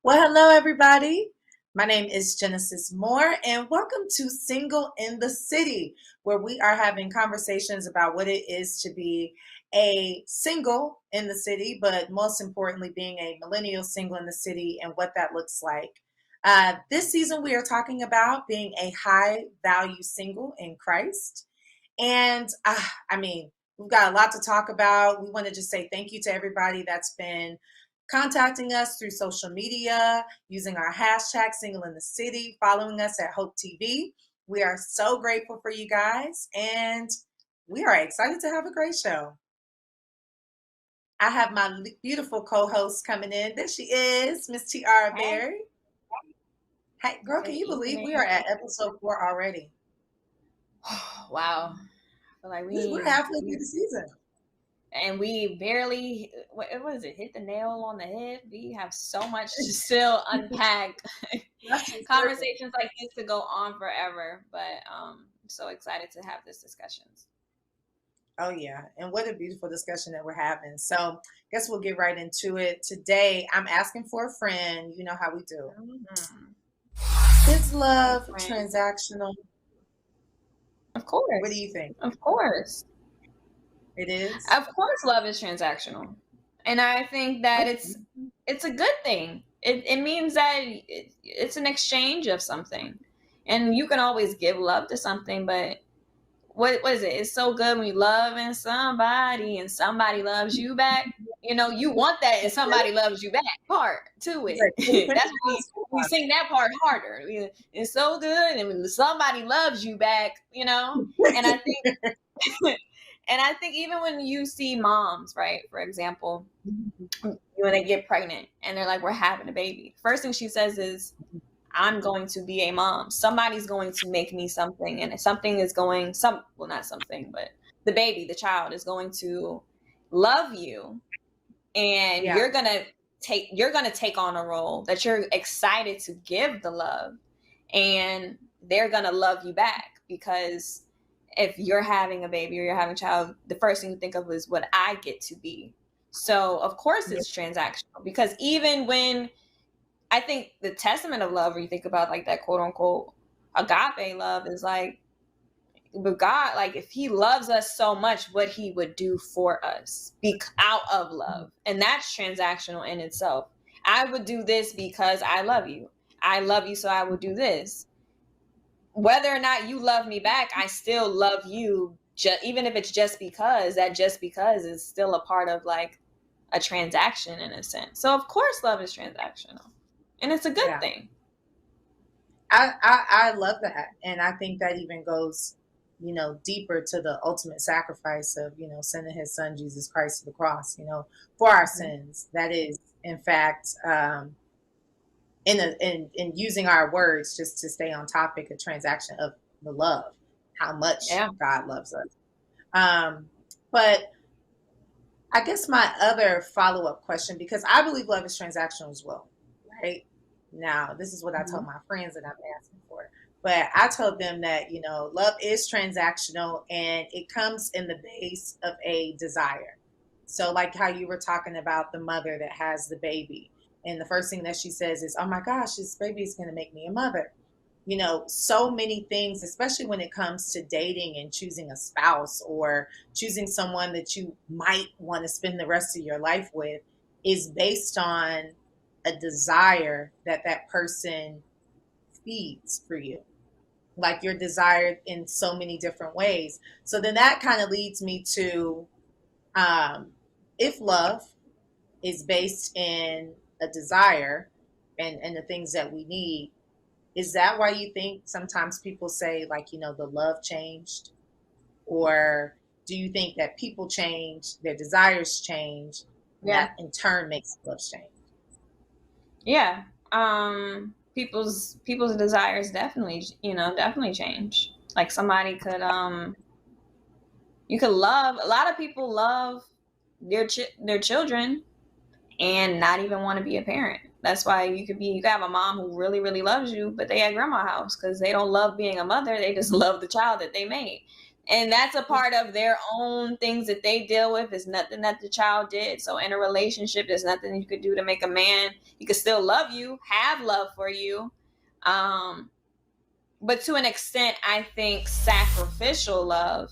Well, hello, everybody. My name is Genesis Moore, and welcome to Single in the City, where we are having conversations about what it is to be a single in the city, but most importantly, being a millennial single in the city and what that looks like. This season, we are talking about being a high value single in Christ. And we've got a lot to talk about. We want to just say thank you to everybody that's been contacting us through social media, using our hashtag Single in the City, following us at Hope TV. We are so grateful for you guys, and we are excited to have a great show. I have my beautiful co-host coming in. There she is, Miss Tiara Hey, Berry. Hey, girl, can good you believe we evening. are at episode 4 already? Wow. I feel like We're halfway through the season. we barely, what was it, hit the nail on the head. We have so much to still unpack. That's just circle. Conversations like this to go on forever, but I'm so excited to have this discussions. Oh, yeah. And what a beautiful discussion that we're having. So, guess we'll get right into it. Today, I'm asking for a friend. You know how we do. Mhm. Is Hey, love friend. transactional? Of What do course. you think? Of course. It is? Of course love is transactional. And I think that Okay. it's a good thing. It means that it's an exchange of something. And you can always give love to something, but what is it? It's so good when you loving somebody and somebody loves you back. You know, you want that and somebody loves you back part to It's it. like, put it That's on we squad. sing that part harder. It's so good and when somebody loves you back, and I think and I think even when you see moms, right, for example, when they get pregnant and they're like, we're having a baby. First thing she says is, I'm going to be a mom. Somebody's going to make me something, and something is going well, not something, but the baby, the child is going to love you, and Yeah. you're gonna take on a role that you're excited to give the love, and they're gonna love you back because if you're having a baby or you're having a child, the first thing you think of is what I get to be. So of course Yeah. it's transactional because even when I think the testament of love, when you think about like that quote unquote agape love, is like with God, like if He loves us so much, what He would do for us, be out of love, and that's transactional in itself. I would do this because I love you. I love you, so I would do this. Whether or not you love me back, I still love you. Even if it's just because is still a part of like a transaction in a sense. So of course, love is transactional, and it's a good Yeah. thing. I love that. And I think that even goes, deeper to the ultimate sacrifice of, sending his son, Jesus Christ, to the cross, for our Mhm. sins. That is, in fact, in using our words just to stay on topic, a transaction of the love, how much Yeah. God loves us. But I guess my other follow-up question, because I believe love is transactional as well, right? Now, this is what I told Mhm. my friends that I'm asking for. But I told them that, love is transactional and it comes in the base of a desire. So, like how you were talking about the mother that has the baby. And the first thing that she says is, oh my gosh, this baby is going to make me a mother. So many things, especially when it comes to dating and choosing a spouse or choosing someone that you might want to spend the rest of your life with, is based on a desire that that person feeds for you. Like you're desired in so many different ways. So then that kind of leads me to, um, if love is based in a desire and the things that we need, is that why you think sometimes people say, like, the love changed? Or do you think that people change, their desires change, and Yeah. that in turn makes love change? Yeah. People's desires definitely change. Like somebody could you could love a lot of people love their children and not even want to be a parent. That's why you could have a mom who really really loves you, but they at grandma's house because they don't love being a mother. They just love the child that they made. And that's a part of their own things that they deal with. It's nothing that the child did. So in a relationship, there's nothing you could do to make a man. He could still love you, have love for you. But to an extent, I think sacrificial love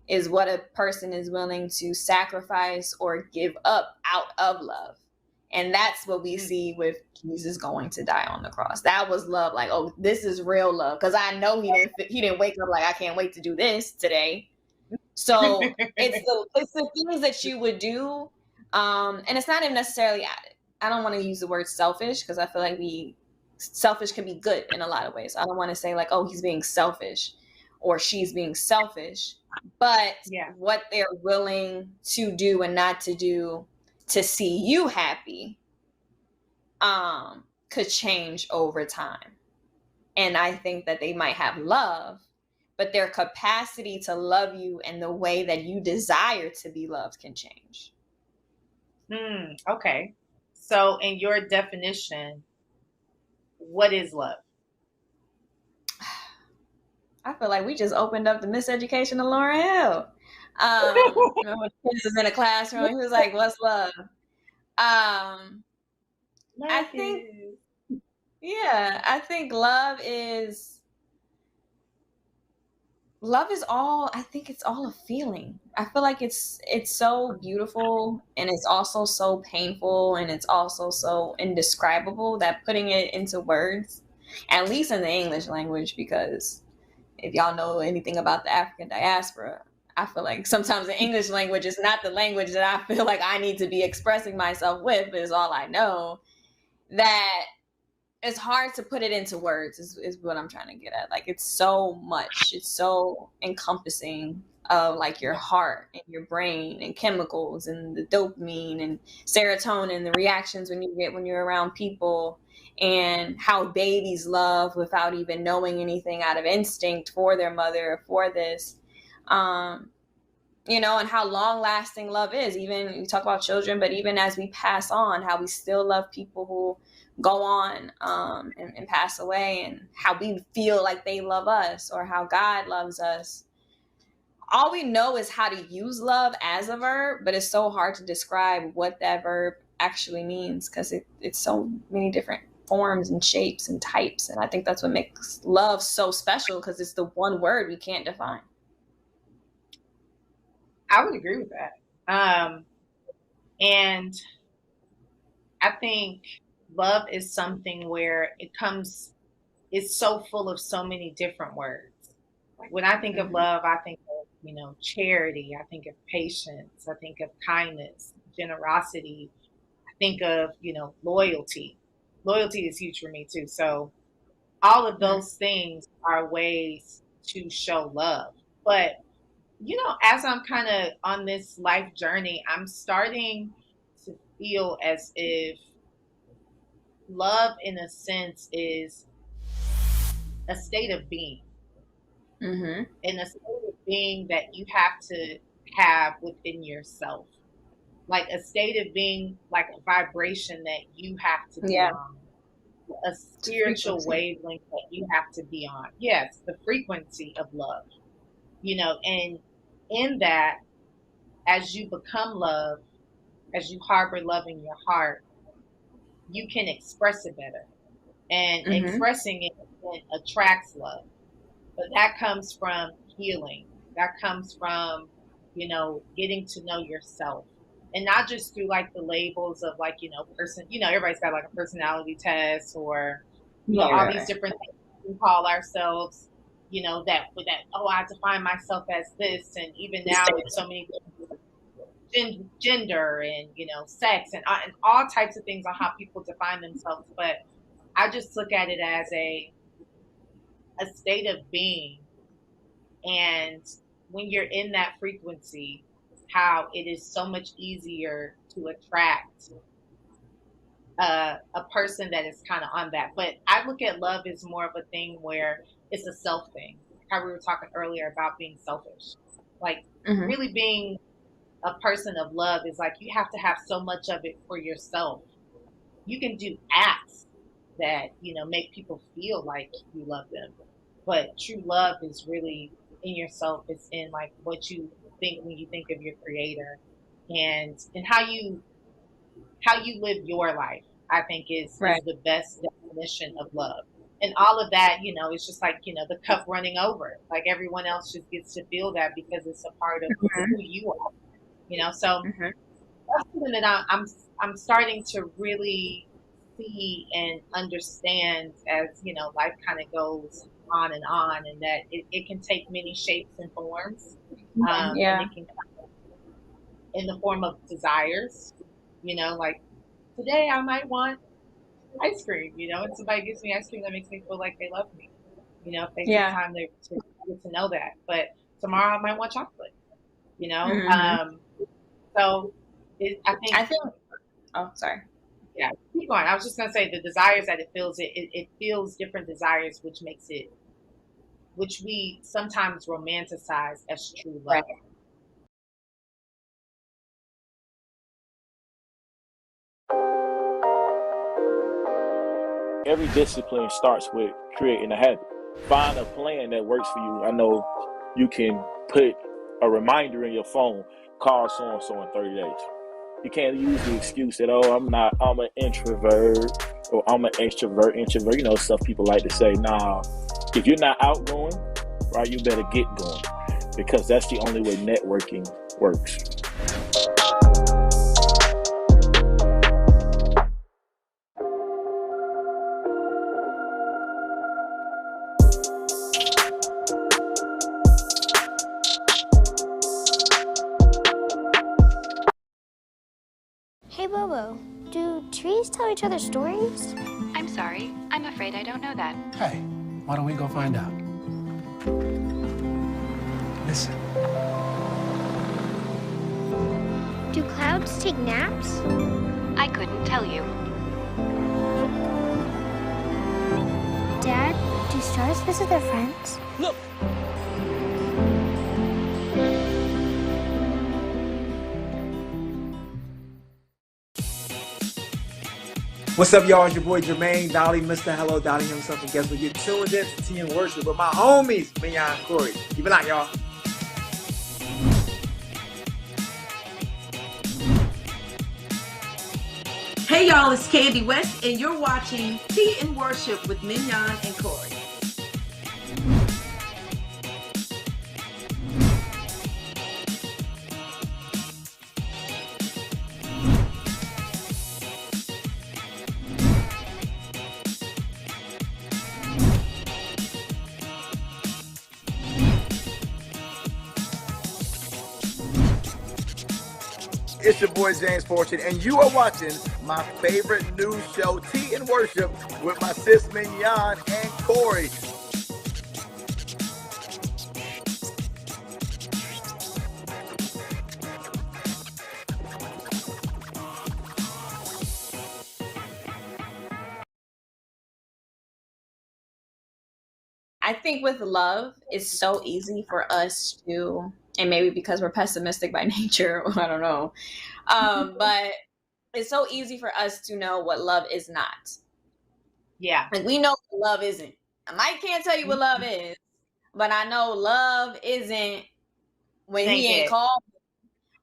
is what a person is willing to sacrifice or give up out of love. And that's what we see with Jesus going to die on the cross. That was love. Like, oh, this is real love. Because I know he didn't wake up like, I can't wait to do this today. So it's the things that you would do. And it's not even necessarily, I don't want to use the word selfish, because I feel like selfish can be good in a lot of ways. I don't want to say like, oh, he's being selfish or she's being selfish, but what they're willing to do and not to do to see you happy could change over time. And I think that they might have love, but their capacity to love you and the way that you desire to be loved can change. Okay. So in your definition, what is love? I feel like we just opened up the miseducation of Lauryn Hill. Remember when kids was in a classroom, he was like, "What's love?" I think love is all, I think it's all a feeling. I feel like it's so beautiful, and it's also so painful, and it's also so indescribable that putting it into words, at least in the English language, because if y'all know anything about the African diaspora, I feel like sometimes the English language is not the language that I feel like I need to be expressing myself with, but it's all I know. That it's hard to put it into words is what I'm trying to get at. Like, it's so much. It's so encompassing of like your heart and your brain and chemicals and the dopamine and serotonin, the reactions when you get when you're around people, and how babies love without even knowing anything, out of instinct for their mother, for this. And how long lasting love is. Even you talk about children, but even as we pass on, how we still love people who go on and pass away, and how we feel like they love us, or how God loves us. All we know is how to use love as a verb, but it's so hard to describe what that verb actually means, because it's so many different forms and shapes and types. And I think that's what makes love so special, because it's the one word we can't define. I would agree with that. And I think love is something where it's so full of so many different words. When I think of love, I think of, charity. I think of patience. I think of kindness, generosity. I think of, loyalty. Loyalty is huge for me too. So all of those things are ways to show love. But, as I'm kind of on this life journey, I'm starting to feel as if love, in a sense, is a state of being. Mm-hmm. In a state of being that you have to have within yourself. Like a state of being, like a vibration that you have to be on. A spiritual wavelength that you have to be on. Yes, the frequency of love. And in that, as you become love, as you harbor love in your heart, you can express it better. And expressing it attracts love. But that comes from healing. That comes from, getting to know yourself. And not just through like the labels of like, person, everybody's got like a personality test, or, all these different things we call ourselves, oh, I define myself as this. And even now it's so many gender and, sex and all types of things on how people define themselves. But I just look at it as a state of being. And when you're in that frequency, how it is so much easier to attract a person that is kind of on that. But I look at love as more of a thing where it's a self thing. How we were talking earlier about being selfish. Like really being a person of love is like you have to have so much of it for yourself. You can do acts that, make people feel like you love them. But true love is really in yourself. It's in like what you think when you think of your creator, and how you live your life. I think is Right. the best definition of love. And all of that, it's just like, the cup running over. Like everyone else just gets to feel that because it's a part of who Mhm. you are. So Mhm. that's something that I'm starting to really see and understand as life kind of goes on, and that it can take many shapes and forms, and Yeah. it can come in the form of desires. Like today I might want ice cream, and somebody gives me ice cream that makes me feel like they love me. If they take Yeah. time to get to know that. But tomorrow I might want chocolate. You know, Hmm. um, so I I think, think. Oh, sorry. yeah. Keep going. I was just gonna say the desires that it feels, it feels different desires, which we sometimes romanticize as true Right. love. Every discipline starts with creating a habit. Find a plan that works for you. I know you can put a reminder in your phone, call so and so in 30 days. You can't use the excuse that, oh, I'm an introvert or I'm an extrovert. Stuff people like to say. Nah, if you're not outgoing, right, you better get going because that's the only way networking works. Hey Bobo, do trees tell each other stories? I'm sorry. I'm afraid I don't know that. Hey, why don't we go find out? Listen. Do clouds take naps? I couldn't tell you. Dad, do stars visit their friends? Look, What's up, y'all? It's your boy Jermaine Dolly, Mr. Hello Dolly himself, and guess what? You're tuned in to Tea and Worship with my homies, Mignon and Corey. Keep it out, y'all. Hey y'all, it's Candy West, and you're watching Tea and Worship with Mignon and Corey. It's your boy James Fortune, and you are watching my favorite news show, Tea and Worship, with my sis Mignon and Corey. I think with love, it's so easy for us to, and maybe because we're pessimistic by nature, I don't know, but it's so easy for us to know what love is not. Yeah. Like we know what love isn't. I can't tell you what love is, but I know love isn't when Thank he ain't it. called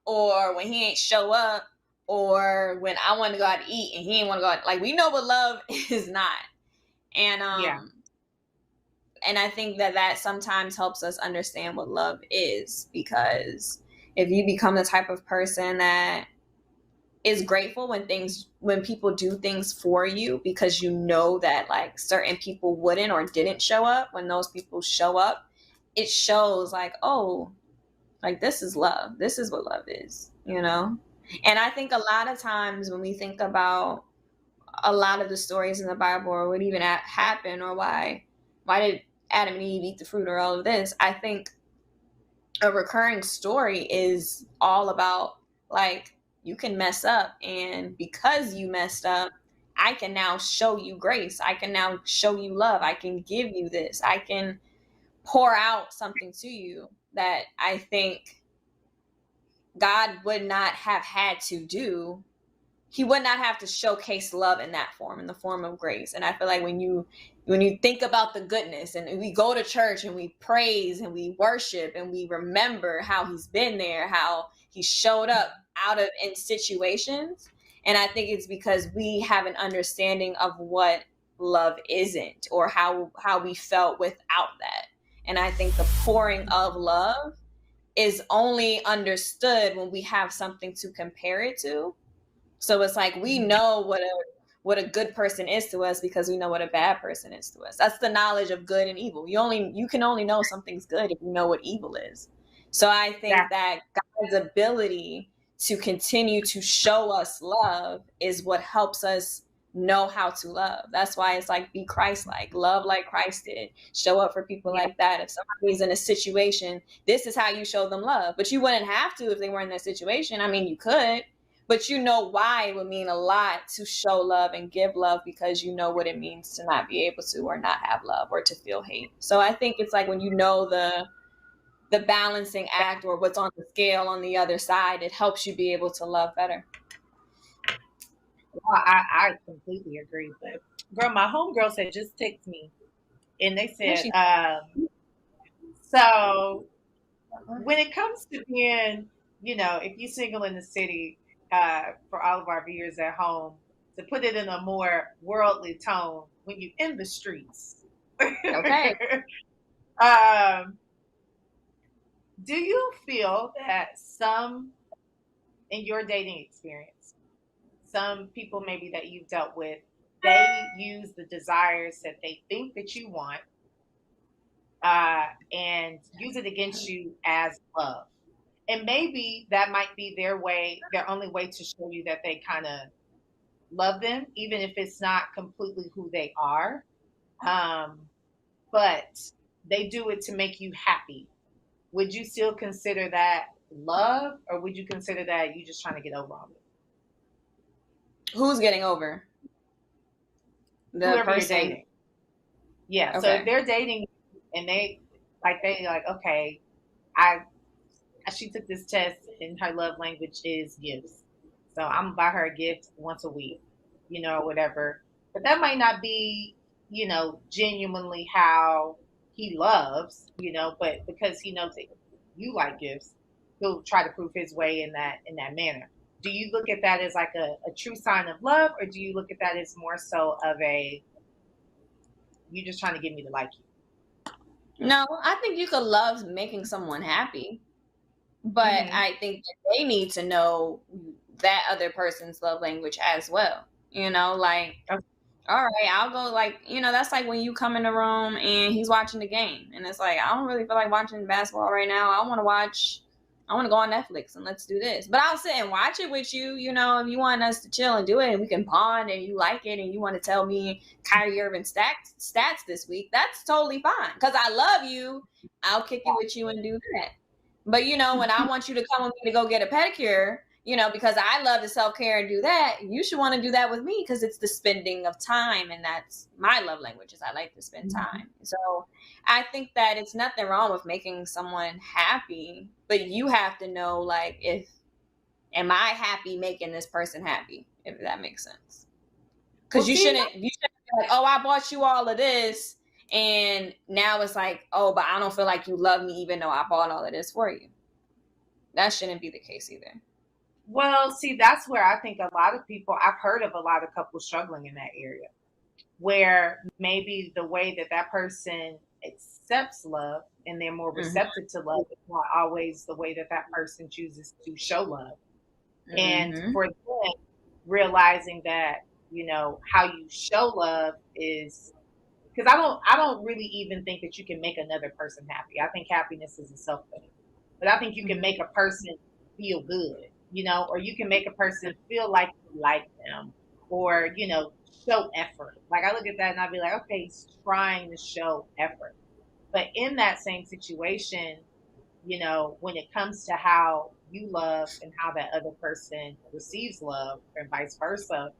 or when he ain't show up or when I want to go out to eat and he ain't want to go out. Like we know what love is not. And Yeah. and I think that sometimes helps us understand what love is, because if you become the type of person that is grateful when people do things for you because you know that like certain people wouldn't or didn't show up, when those people show up, it shows like, oh, like this is love. This is what love is. And I think a lot of times when we think about a lot of the stories in the Bible or what even happened or why did Adam and Eve eat the fruit or all of this, I think a recurring story is all about like you can mess up, and because you messed up, I can now show you grace. I can now show you love. I can give you this. I can pour out something to you that I think God would not have had to do he would not have to showcase love in that form, in the form of grace. And I feel like when you think about the goodness, and we go to church and we praise and we worship and we remember how he's been there, how he showed up in situations. And I think it's because we have an understanding of what love isn't, or how we felt without that. And I think the pouring of love is only understood when we have something to compare it to. So it's like we know what a good person is to us because we know what a bad person is to us. That's the knowledge of good and evil. You can only know something's good if you know what evil is. So I think that God's ability to continue to show us love is what helps us know how to love. That's why it's like, be Christ-like, love like Christ did, show up for people like that. If somebody's in a situation, this is how you show them love. But you wouldn't have to if they were in that situation. I mean, you could, but you know why it would mean a lot to show love and give love, because you know what it means to not be able to, or not have love, or to feel hate. So I think it's like when you know the balancing act, or what's on the scale on the other side, it helps you be able to love better. Well, I completely agree. But girl, my homegirl said just text me, and they said, so when it comes to being, if you're single in the city, for all of our viewers at home, to put it in a more worldly tone, when you're in the streets, okay. Do you feel that in your dating experience, some people maybe that you've dealt with, they use the desires that they think that you want, and use it against you as love? And maybe that might be their only way to show you that they kind of love them, even if it's not completely who they are. But they do it to make you happy. Would you still consider that love, or would you consider that you just trying to get over on it? Who's getting over? Whoever person you're dating. Yeah. Okay. So if they're dating and they like, okay, she took this test and her love language is gifts, so I'm gonna buy her a gift once a week, or whatever. But that might not be, genuinely how he loves, but because he knows that you like gifts, he'll try to prove his way in that manner. Do you look at that as like a true sign of love, or do you look at that as more so of you just trying to get me to like you? No, I think you could love making someone happy, but I think that they need to know that other person's love language as well. Like, all right, I'll go, like, that's like when you come in the room and he's watching the game, and it's like, I don't really feel like watching basketball right now. I want to go on Netflix and let's do this. But I'll sit and watch it with you, if you want us to chill and do it and we can bond and you like it and you want to tell me Kyrie Irving stats this week, that's totally fine. Because I love you, I'll kick it with you and do that. But, when I want you to come with me to go get a pedicure, because I love to self-care and do that, you should want to do that with me, because it's the spending of time, and that's my love language, is I like to spend time. So I think that it's nothing wrong with making someone happy, but you have to know, like, am I happy making this person happy, if that makes sense. Because you shouldn't be like, oh, I bought you all of this, and now it's like, oh, but I don't feel like you love me even though I bought all of this for you. That shouldn't be the case either. Well, see, that's where I think a lot of people, I've heard of a lot of couples struggling in that area, where maybe the way that person accepts love and they're more receptive to love is not always the way that person chooses to show love. And for them, realizing that, how you show love is, because I don't really even think that you can make another person happy. I think happiness is a self thing, but I think you can make a person feel good, or you can make a person feel like you like them, or, show effort. Like, I look at that and I'll be like, okay, he's trying to show effort. But in that same situation, when it comes to how you love and how that other person receives love, and vice versa,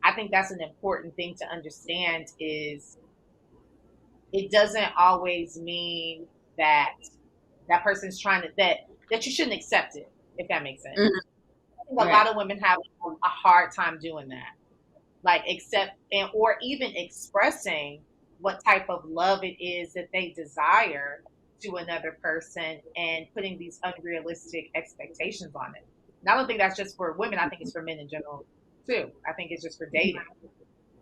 I think that's an important thing to understand, is it doesn't always mean that person's trying to, that you shouldn't accept it, if that makes sense. think a lot of women have a hard time doing that, like or even expressing what type of love it is that they desire to another person and putting these unrealistic expectations on it. And I don't think that's just for women. I think it's for men in general too. I think it's just for dating.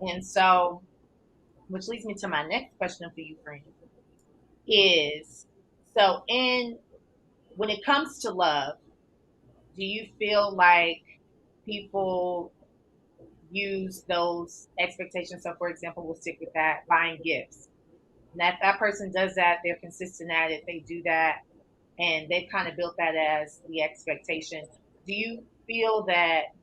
And so, which leads me to my next question for you, friend, is so when it comes to love, do you feel like people use those expectations? So, for example, we'll stick with that, buying gifts. And if that person does that, they're consistent at it, they do that, and they've kind of built that as the expectation. Do you feel that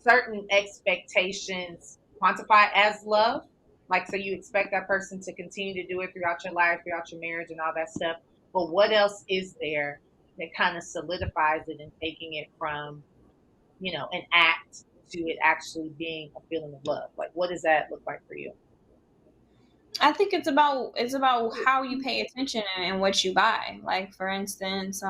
certain expectations quantify as love? Like, so you expect that person to continue to do it throughout your life, throughout your marriage, and all that stuff. But what else is there that kind of solidifies it and taking it from, an act to it actually being a feeling of love? Like, what does that look like for you? I think it's about how you pay attention and what you buy. Like, for instance,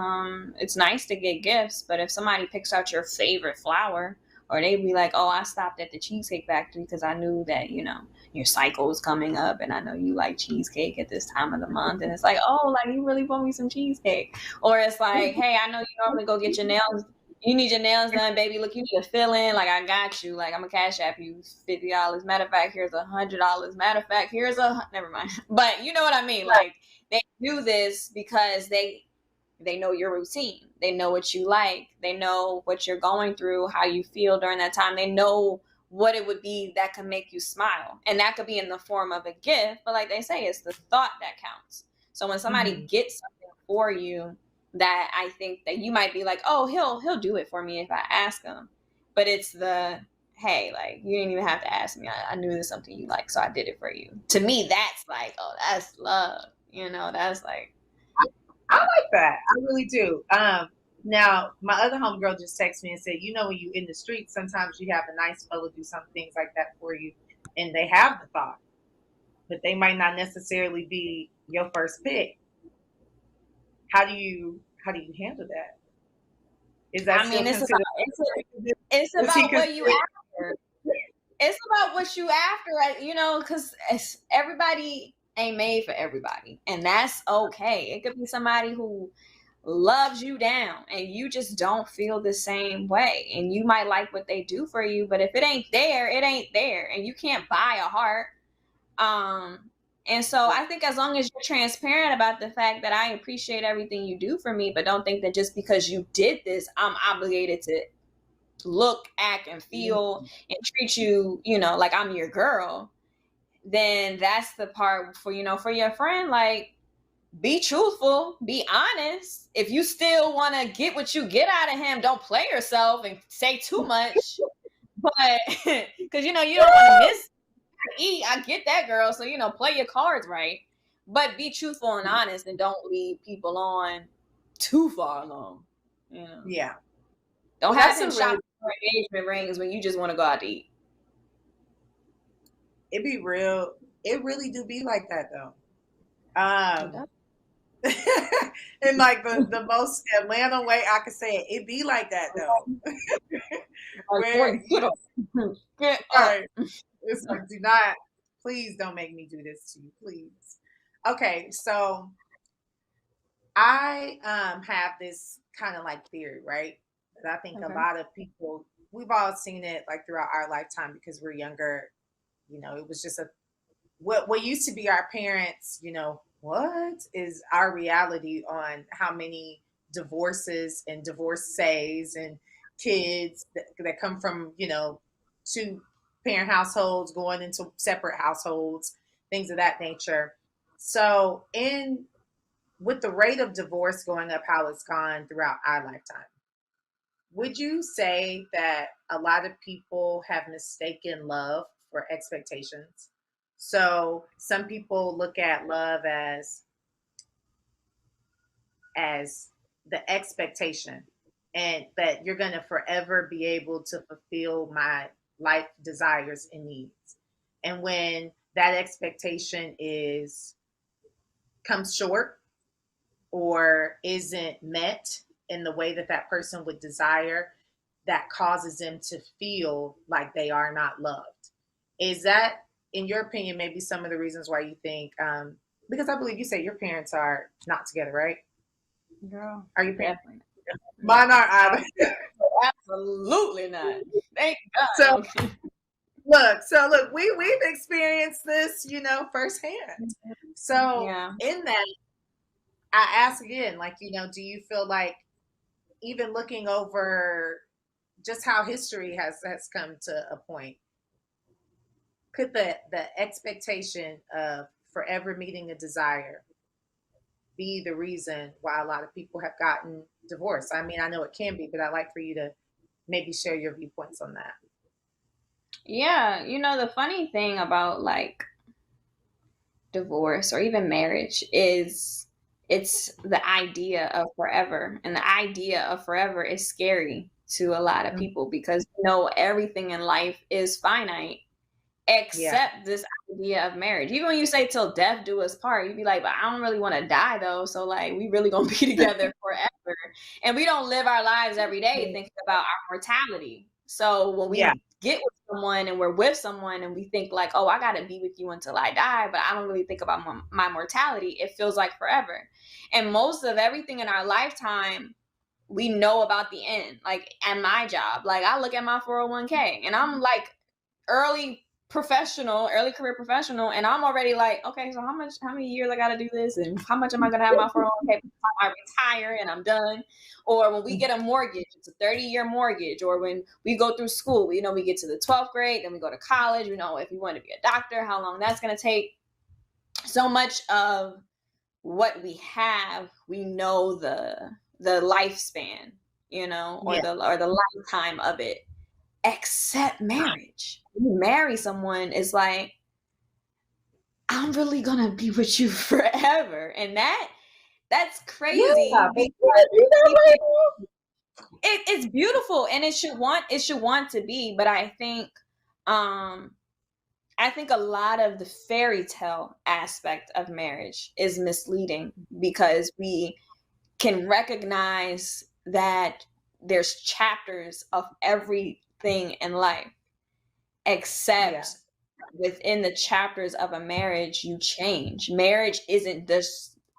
it's nice to get gifts, but if somebody picks out your favorite flower, or they be like, "Oh, I stopped at the Cheesecake Factory because I knew that your cycle was coming up, and I know you like cheesecake at this time of the month," and it's like, "Oh, like you really bought me some cheesecake," or it's like, "Hey, I know you normally go get your nails. You need your nails done, baby. Look, you need a fill-in. Like, I got you. Like, I'm gonna cash app you $50. Matter of fact, here's $100. Matter of fact, never mind." But you know what I mean? Like, they do this because they know your routine. They know what you like. They know what you're going through, how you feel during that time. They know what it would be that can make you smile. And that could be in the form of a gift. But like they say, it's the thought that counts. So when somebody gets something for you, that I think that you might be like, "Oh, he'll do it for me if I ask him." But it's the, hey, like, you didn't even have to ask me. I knew there's something you like, so I did it for you. To me, that's like, oh, that's love. That's like, I like that. I really do. Now, my other homegirl just texted me and said, when you in the streets, sometimes you have a nice fellow do some things like that for you, and they have the thought, but they might not necessarily be your first pick. How do you handle that? Is that it's about what you after. It's about what you after, because everybody ain't made for everybody, and that's okay. It could be somebody who loves you down and you just don't feel the same way, and you might like what they do for you, but if it ain't there, it ain't there, and you can't buy a heart. And so I think as long as you're transparent about the fact that I appreciate everything you do for me, but don't think that just because you did this, I'm obligated to look, act, and feel and treat you, like I'm your girl, then that's the part for your friend. Like, be truthful, be honest. If you still want to get what you get out of him, don't play yourself and say too much. But because you don't want to miss eat. I get that, girl. So play your cards right, but be truthful and honest, and don't lead people on too far along. Yeah. Don't have them shop for engagement rings when you just want to go out to eat. It be real. It really do be like that though. In like the most Atlanta way I could say it be like that though. Where get up. It's like, please don't make me do this to you, please. Okay, so I have this kind of like theory, right? That I think a lot of people, we've all seen it like throughout our lifetime because we're younger. It was just what used to be our parents, what is our reality on how many divorces and divorcees and kids that come from, two parent households going into separate households, things of that nature. So with the rate of divorce going up, how it's gone throughout our lifetime, would you say that a lot of people have mistaken love for expectations? So some people look at love as the expectation, and that you're going to forever be able to fulfill my life desires and needs. And when that expectation comes short or isn't met, in the way that that person would desire that causes them to feel like they are not loved. Is that, in your opinion, maybe some of the reasons why you think, because I believe you say your parents are not together, right? Girl, Are you parents? definitely. Mine are either. Absolutely not. Thank So God. Okay. look, we've experienced this, firsthand. So Yeah. in that, I ask again, like, do you feel like, even looking over just how history has come to a point, could the expectation of forever meeting a desire be the reason why a lot of people have gotten divorced? I mean, I know it can be, but I'd like for you to maybe share your viewpoints on that. Yeah, the funny thing about like divorce or even marriage is it's the idea of forever. And the idea of forever is scary to a lot of people because everything in life is finite except this idea of marriage. Even when you say till death do us part, you'd be like, but I don't really want to die though. So like we really gonna be together forever. And we don't live our lives every day thinking about our mortality. So when we get with someone and we're with someone and we think like, oh, I gotta be with you until I die, but I don't really think about my mortality, it feels like forever. And most of everything in our lifetime, we know about the end. Like at my job, like I look at my 401k and I'm like early career professional, and I'm already like, okay, so how many years I got to do this, and how much am I going to have my 401k by the time I retire and I'm done? Or when we get a mortgage, it's a 30-year mortgage. Or when we go through school, we get to the 12th grade, then we go to college. If we want to be a doctor, how long that's going to take. So much of what we have, we know the lifespan, or the lifetime of it. Except marriage. When you marry someone, it's like, I'm really gonna be with you forever. And that's crazy. Yeah, It's beautiful and it should want to be, but I think a lot of the fairy tale aspect of marriage is misleading because we can recognize that there's chapters of everything in life, except within the chapters of a marriage, you change. Marriage isn't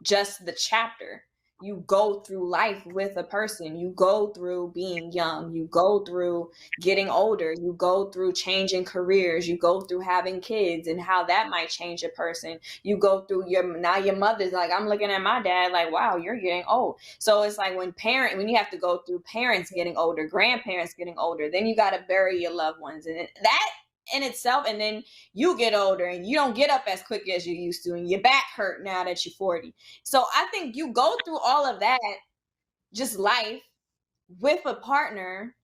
just the chapter. You go through life with a person. You go through being young. You go through getting older. You go through changing careers. You go through having kids and how that might change a person. You go through your mother's like, I'm looking at my dad like, wow, you're getting old. So it's like when you have to go through parents getting older, grandparents getting older, then you got to bury your loved ones. And that in itself, and then you get older and you don't get up as quick as you used to, and your back hurt now that you're 40. So I think you go through all of that, just life with a partner.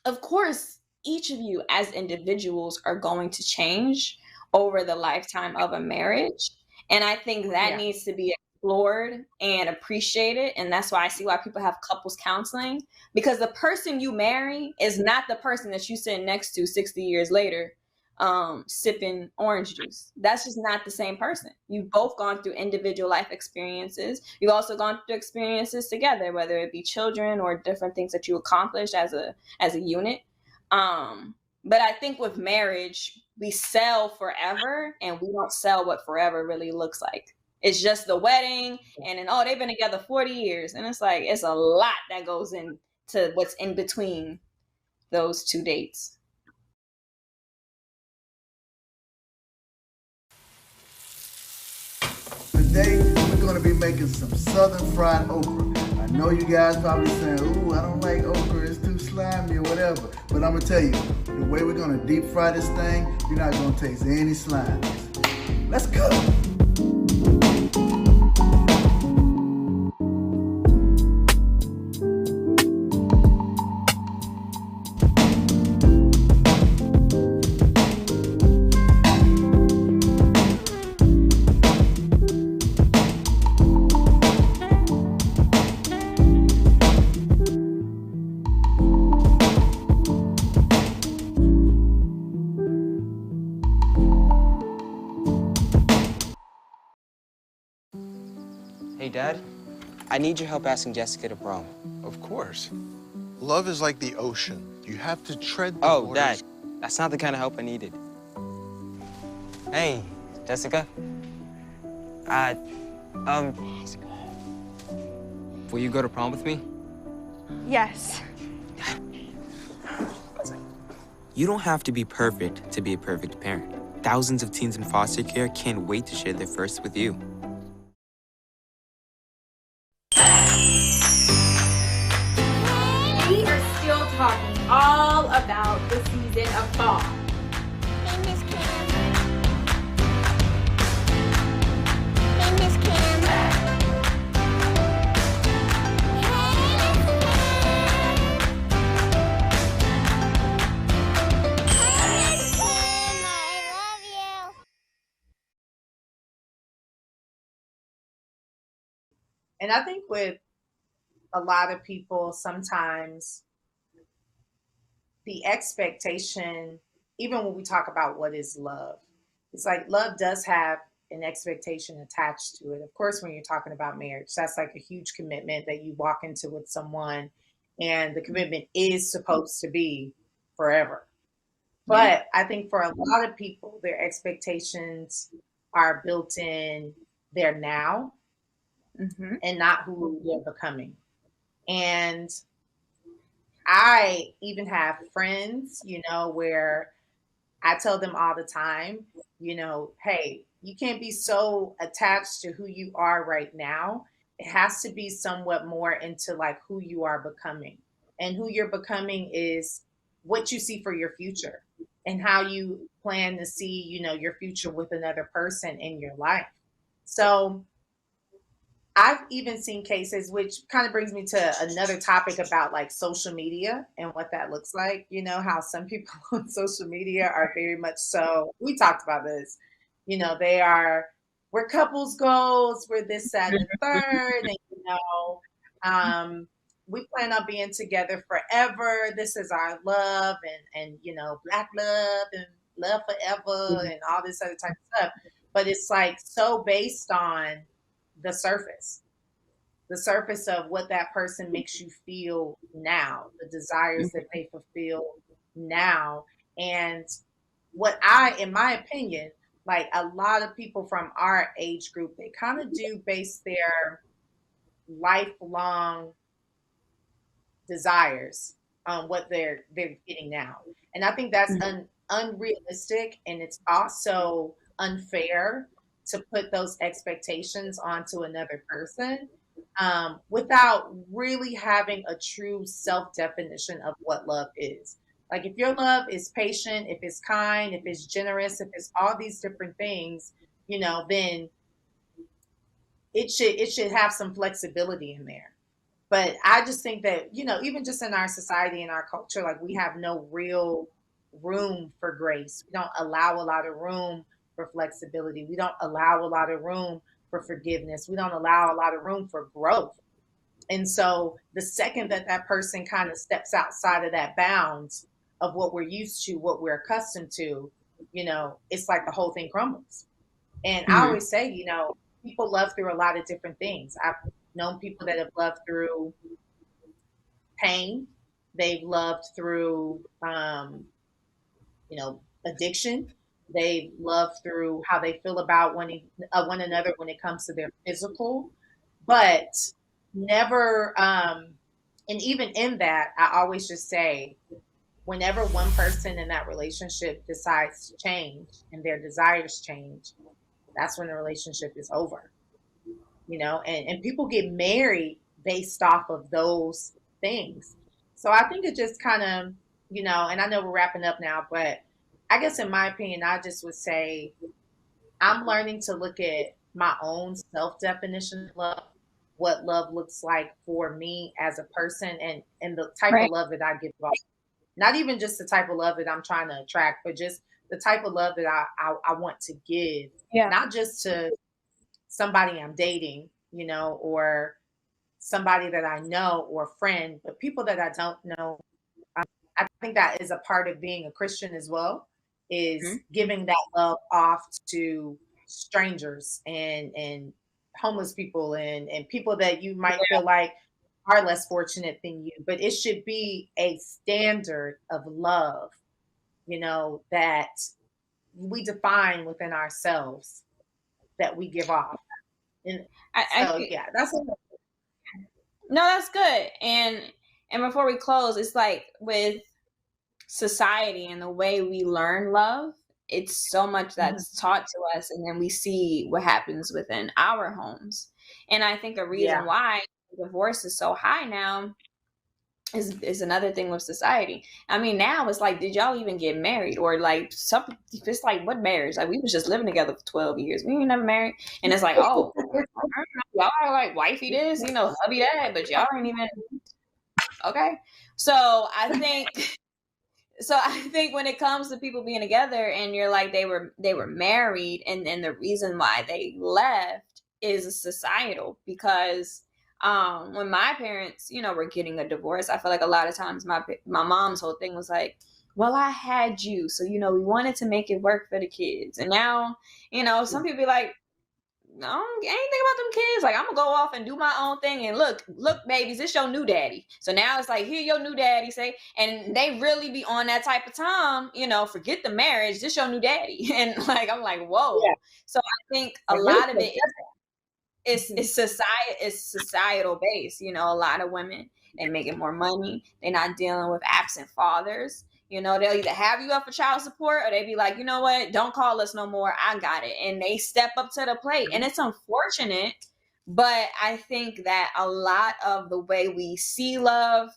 Of course, each of you as individuals are going to change over the lifetime of a marriage. And I think that needs to be explored and appreciated. And that's why I see why people have couples counseling, because the person you marry is not the person that you sit next to 60 years later sipping orange juice. That's just not the same person. You've both gone through individual life experiences. You've also gone through experiences together, whether it be children or different things that you accomplished as a unit. But I think with marriage, we sell forever and we don't sell what forever really looks like. It's just the wedding and then, oh, they've been together 40 years. And it's like, it's a lot that goes into what's in between those two dates. Today, we're going to be making some southern fried okra. I know you guys probably saying, ooh, I don't like okra, it's too slimy or whatever. But I'm going to tell you, the way we're going to deep fry this thing, you're not going to taste any slime. Let's go. Hey, Dad, I need your help asking Jessica to prom. Of course. Love is like the ocean. You have to tread the Oh, waters. Dad, that's not the kind of help I needed. Hey, Jessica. Will you go to prom with me? Yes. You don't have to be perfect to be a perfect parent. Thousands of teens in foster care can't wait to share their first with you. We are still talking all about the season of fall. Hey, Miss Cam. Hey, Miss Cam. Hey, Miss Cam, I love you. And I think with a lot of people, sometimes the expectation, even when we talk about what is love, it's like love does have an expectation attached to it. Of course, when you're talking about marriage, that's like a huge commitment that you walk into with someone, and the commitment is supposed to be forever. But I think for a lot of people, their expectations are built in their now and not who they're becoming. And I even have friends, where I tell them all the time, hey, you can't be so attached to who you are right now. It has to be somewhat more into like who you are becoming. And who you're becoming is what you see for your future and how you plan to see, your future with another person in your life. So I've even seen cases, which kind of brings me to another topic about like social media and what that looks like. How some people on social media are very much so, we talked about this, we're couples goals, we're this, that, and the third, and, we plan on being together forever. This is our love and black love and love forever and all this other type of stuff. But it's like so based on the surface of what that person makes you feel now, the desires that they fulfill now. And in my opinion, like a lot of people from our age group, they kind of do base their lifelong desires on what they're getting now. And I think that's unrealistic, and it's also unfair to put those expectations onto another person without really having a true self-definition of what love is. Like if your love is patient, if it's kind, if it's generous, if it's all these different things, then it should have some flexibility in there. But I just think that, even just in our society and our culture, like we have no real room for grace. We don't allow a lot of room for flexibility. We don't allow a lot of room for forgiveness. We don't allow a lot of room for growth. And so the second that person kind of steps outside of that bounds of what we're used to, what we're accustomed to, it's like the whole thing crumbles. And I always say, people love through a lot of different things. I've known people that have loved through pain. They've loved through, addiction. They love through how they feel about one another when it comes to their physical, but never. And even in that, I always just say, whenever one person in that relationship decides to change and their desires change, that's when the relationship is over. And people get married based off of those things. So I think it just kind of, and I know we're wrapping up now, but I guess in my opinion, I just would say I'm learning to look at my own self-definition of love, what love looks like for me as a person, and the type of love that I give off. Not even just the type of love that I'm trying to attract, but just the type of love that I want to give, not just to somebody I'm dating, or somebody that I know or a friend, but people that I don't know. I think that is a part of being a Christian as well, is giving that love off to strangers and homeless people and people that you might feel like are less fortunate than you, but it should be a standard of love, you know, that we define within ourselves that we give off. And so, yeah, that's no, that's good. And before we close, it's like with society and the way we learn love, it's so much that's taught to us, and then we see what happens within our homes. And I think a reason why divorce is so high now is another thing with society. I mean, now it's like, did y'all even get married? Or like something, it's like, what marriage? Like, we was just living together for 12 years. We ain't never married. And it's like, oh, y'all are like wifey this, you know, hubby that, but y'all ain't even, okay. So I think when it comes to people being together and you're like, they were married, and the reason why they left is societal, because when my parents, you know, were getting a divorce, I feel like a lot of times my mom's whole thing was like, well, I had you, so, you know, we wanted to make it work for the kids. And now, you know, some people be like, no, I ain't think about them kids. Like, I'm gonna go off and do my own thing. And look, babies, it's your new daddy. So now it's like, here your new daddy say, and they really be on that type of time, you know, forget the marriage, this your new daddy. And like, I'm like, whoa. Yeah. So I think a lot of it is societal based. You know, a lot of women, they making more money. They're not dealing with absent fathers. You know, they'll either have you up for child support, or they be like, you know what, don't call us no more, I got it. And they step up to the plate. And it's unfortunate, but I think that a lot of the way we see love,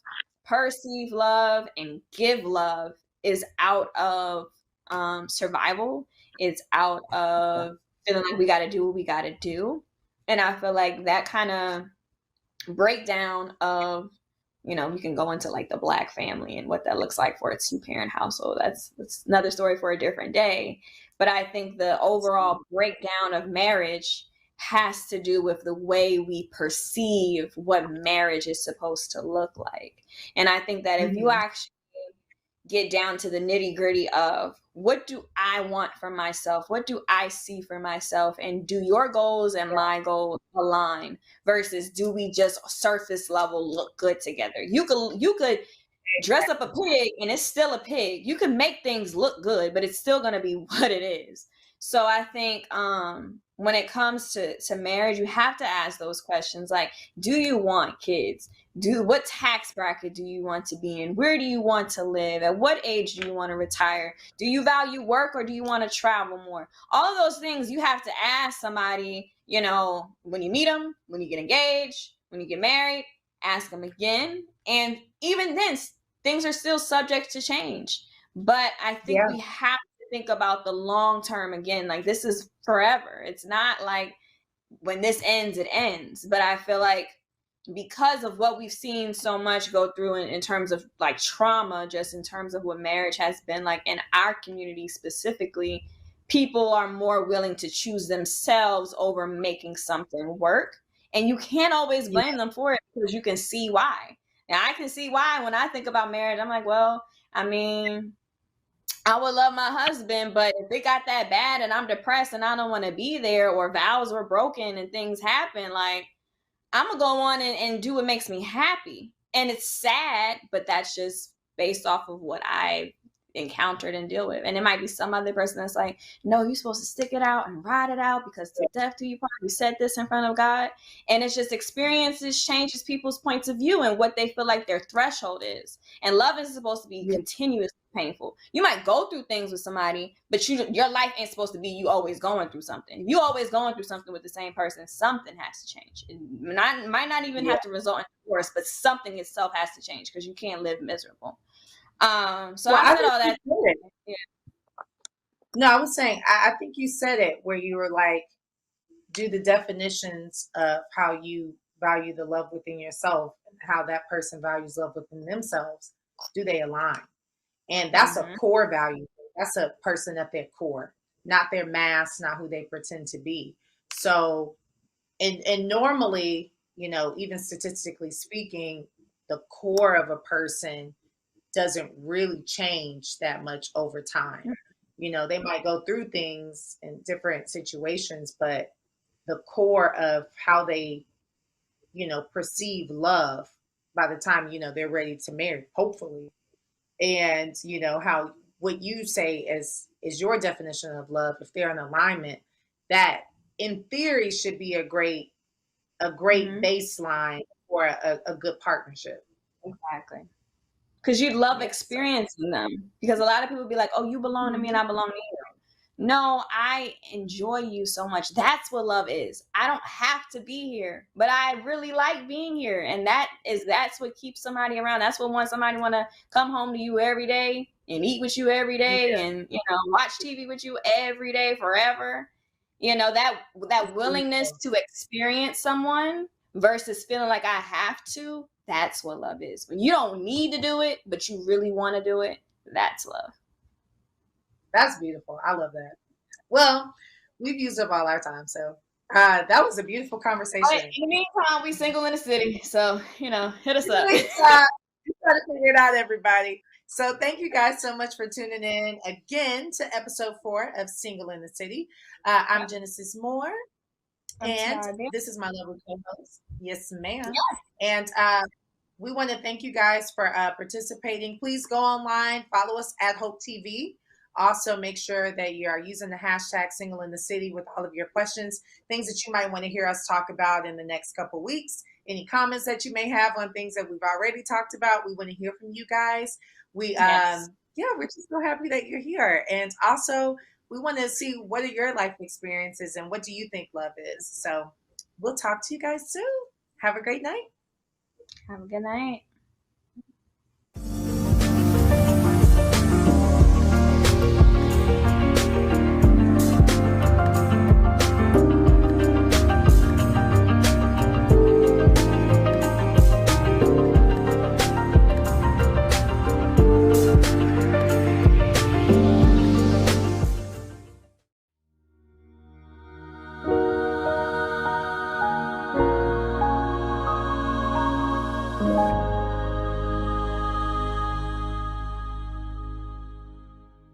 perceive love, and give love is out of survival. It's out of feeling like we got to do what we got to do. And I feel like that kind of breakdown of, you know, we can go into like the Black family and what that looks like for a 2-parent household. That's another story for a different day. But I think the overall breakdown of marriage has to do with the way we perceive what marriage is supposed to look like. And I think that if you actually get down to the nitty gritty of what do I want for myself? What do I see for myself? And do your goals and my goals align versus do we just surface level look good together? You could dress up a pig and it's still a pig. You can make things look good, but it's still going to be what it is. So I think when it comes to marriage, you have to ask those questions like, do you want kids? What tax bracket do you want to be in? Where do you want to live? At what age do you want to retire? Do you value work or do you want to travel more? All of those things you have to ask somebody, you know, when you meet them, when you get engaged, when you get married, ask them again. And even then, things are still subject to change. But I think we have to think about the long term again. Like, this is forever. It's not like when this ends, it ends. But I feel like because of what we've seen so much go through in terms of like trauma, just in terms of what marriage has been like in our community specifically, people are more willing to choose themselves over making something work. And you can't always blame them for it, because you can see why. Now, I can see why when I think about marriage. I'm like, well, I mean, I would love my husband, but if it got that bad and I'm depressed and I don't want to be there, or vows were broken and things happen, like, I'm going to go on and do what makes me happy. And it's sad, but that's just based off of what I encountered and deal with. And it might be some other person that's like, no, you're supposed to stick it out and ride it out, because to death do you part. You said this in front of God. And it's just experiences changes people's points of view and what they feel like their threshold is. And love is supposed to be continuously painful. You might go through things with somebody, but your life ain't supposed to be you always going through something. If you always going through something with the same person, something has to change. It might not even have to result in divorce, but something itself has to change, because you can't live miserable. So I said all that. Yeah. No, I was saying, I think you said it where you were like, do the definitions of how you value the love within yourself and how that person values love within themselves, do they align? And that's a core value. That's a person at their core, not their mask, not who they pretend to be. So, and normally, you know, even statistically speaking, the core of a person doesn't really change that much over time. You know, they might go through things in different situations, but the core of how they, perceive love by the time, they're ready to marry, hopefully. And, how what you say is your definition of love, if they're in alignment, that in theory should be a great baseline for a good partnership. Exactly. Because you'd love experiencing them. Because a lot of people be like, oh, you belong to me and I belong to you. No, I enjoy you so much. That's what love is. I don't have to be here, but I really like being here. And that's what keeps somebody around. That's what wants somebody want to come home to you every day and eat with you every day and, watch TV with you every day forever. That willingness to experience someone versus feeling like I have to. That's what love is. When you don't need to do it, but you really want to do it, that's love. That's beautiful. I love that. Well, we've used up all our time, so that was a beautiful conversation. In the meantime, we single in the city, so hit us up. We try to figure it out, everybody. So thank you guys so much for tuning in again to episode 4 of Single in the City. I'm Genesis Moore, and this is my lovely co-host. Yes, ma'am. Yes. And we want to thank you guys for participating. Please go online, follow us at Hope TV. Also, make sure that you are using the hashtag Single in the City with all of your questions, things that you might want to hear us talk about in the next couple weeks. Any comments that you may have on things that we've already talked about, we want to hear from you guys. We're just so happy that you're here. And also, we want to see what are your life experiences and what do you think love is. So we'll talk to you guys soon. Have a great night. Have a good night.